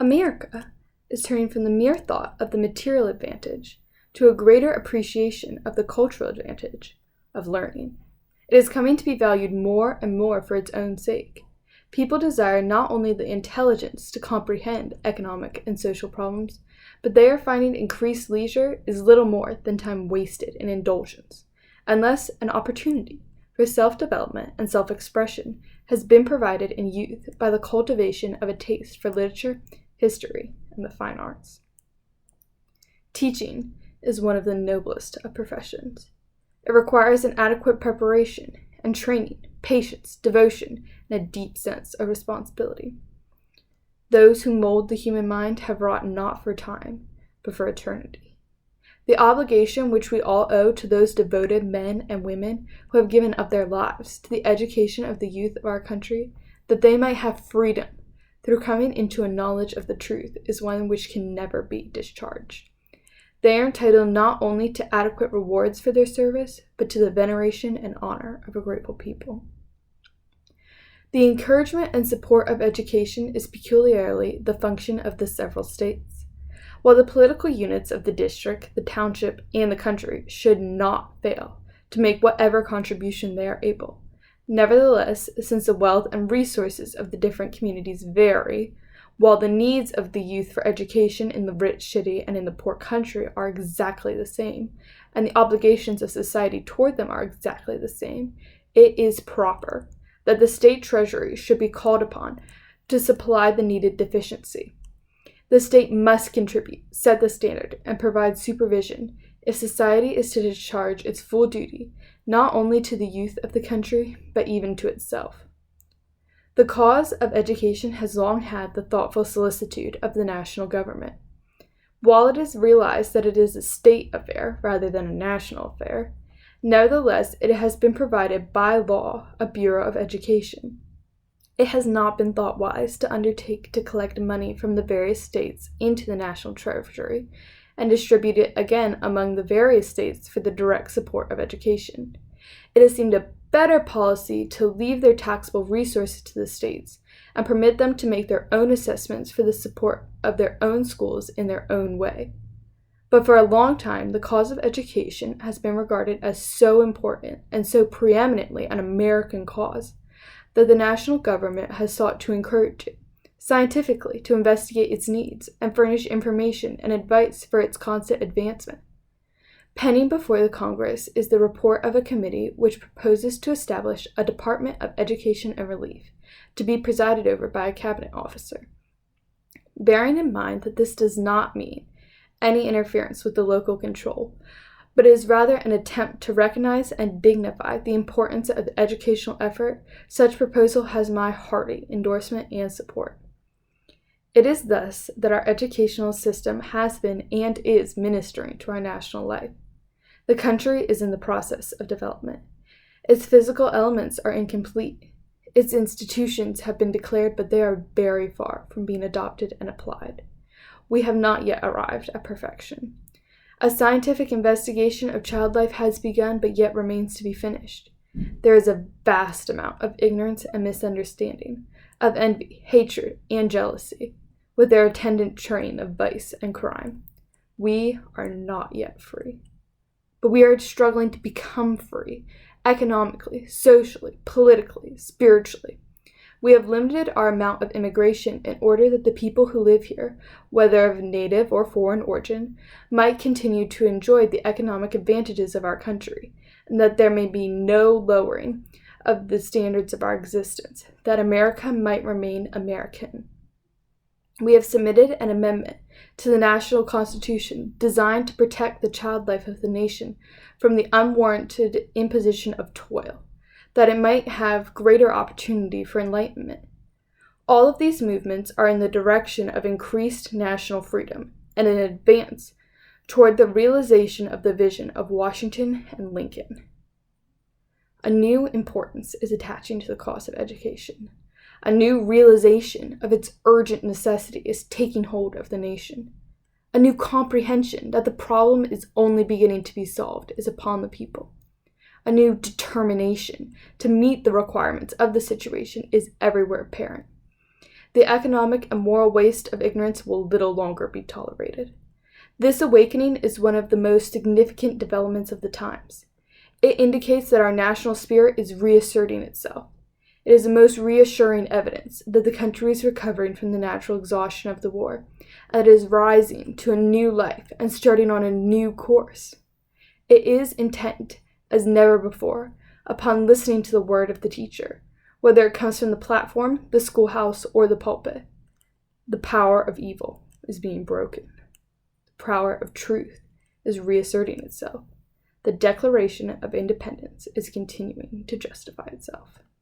America is turning from the mere thought of the material advantage to a greater appreciation of the cultural advantage of learning. It is coming to be valued more and more for its own sake. People desire not only the intelligence to comprehend economic and social problems, but they are finding increased leisure is little more than time wasted in indulgence, unless an opportunity for self-development and self-expression has been provided in youth by the cultivation of a taste for literature, history, and the fine arts. Teaching is one of the noblest of professions. It requires an adequate preparation and training, patience, devotion, and a deep sense of responsibility. Those who mold the human mind have wrought not for time, but for eternity. The obligation which we all owe to those devoted men and women who have given up their lives to the education of the youth of our country, that they might have freedom through coming into a knowledge of the truth, is one which can never be discharged. They are entitled not only to adequate rewards for their service, but to the veneration and honor of a grateful people. The encouragement and support of education is peculiarly the function of the several states. While the political units of the district, the township, and the country should not fail to make whatever contribution they are able, nevertheless, since the wealth and resources of the different communities vary, while the needs of the youth for education in the rich city and in the poor country are exactly the same, and the obligations of society toward them are exactly the same, it is proper that the state treasury should be called upon to supply the needed deficiency. The state must contribute, set the standard, and provide supervision if society is to discharge its full duty, not only to the youth of the country, but even to itself. The cause of education has long had the thoughtful solicitude of the national government. While it is realized that it is a state affair rather than a national affair, nevertheless it has been provided by law a Bureau of Education. It has not been thought wise to undertake to collect money from the various states into the national treasury and distribute it again among the various states for the direct support of education. It has seemed a better policy to leave their taxable resources to the states and permit them to make their own assessments for the support of their own schools in their own way. But for a long time, the cause of education has been regarded as so important and so preeminently an American cause that the national government has sought to encourage it, scientifically to investigate its needs and furnish information and advice for its constant advancement. Pending before the Congress is the report of a committee which proposes to establish a Department of Education and Relief, to be presided over by a cabinet officer. Bearing in mind that this does not mean any interference with the local control, but is rather an attempt to recognize and dignify the importance of the educational effort, such proposal has my hearty endorsement and support. It is thus that our educational system has been and is ministering to our national life. The country is in the process of development. Its physical elements are incomplete. Its institutions have been declared, but they are very far from being adopted and applied. We have not yet arrived at perfection. A scientific investigation of child life has begun, but yet remains to be finished. There is a vast amount of ignorance and misunderstanding, of envy, hatred, and jealousy, with their attendant train of vice and crime. We are not yet free. But we are struggling to become free, economically, socially, politically, spiritually. We have limited our amount of immigration in order that the people who live here, whether of native or foreign origin, might continue to enjoy the economic advantages of our country, and that there may be no lowering of the standards of our existence, that America might remain American. We have submitted an amendment to the National Constitution designed to protect the child life of the nation from the unwarranted imposition of toil, that it might have greater opportunity for enlightenment. All of these movements are in the direction of increased national freedom and an advance toward the realization of the vision of Washington and Lincoln. A new importance is attaching to the cause of education. A new realization of its urgent necessity is taking hold of the nation. A new comprehension that the problem is only beginning to be solved is upon the people. A new determination to meet the requirements of the situation is everywhere apparent. The economic and moral waste of ignorance will little longer be tolerated. This awakening is one of the most significant developments of the times. It indicates that our national spirit is reasserting itself. It is the most reassuring evidence that the country is recovering from the natural exhaustion of the war, and that it is rising to a new life and starting on a new course. It is intent, as never before, upon listening to the word of the teacher, whether it comes from the platform, the schoolhouse, or the pulpit. The power of evil is being broken. The power of truth is reasserting itself. The Declaration of Independence is continuing to justify itself.